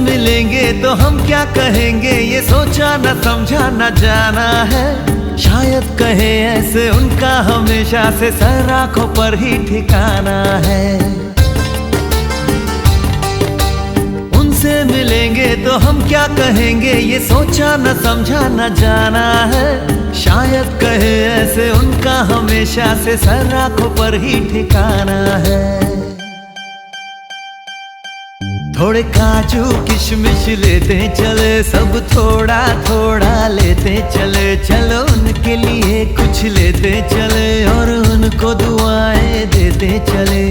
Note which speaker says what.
Speaker 1: मिलेंगे तो हम क्या कहेंगे, ये सोचा न समझा न जाना है। शायद कहे ऐसे उनका हमेशा से सर आंखों पर ही ठिकाना है। उनसे मिलेंगे तो हम क्या कहेंगे, ये सोचा न समझा न जाना है। शायद कहे ऐसे उनका हमेशा से सर आंखों पर ही ठिकाना है। थोड़े काजू किशमिश लेते चले, सब थोड़ा थोड़ा लेते चले। चलो उनके लिए कुछ लेते चले और उनको दुआएं देते चले।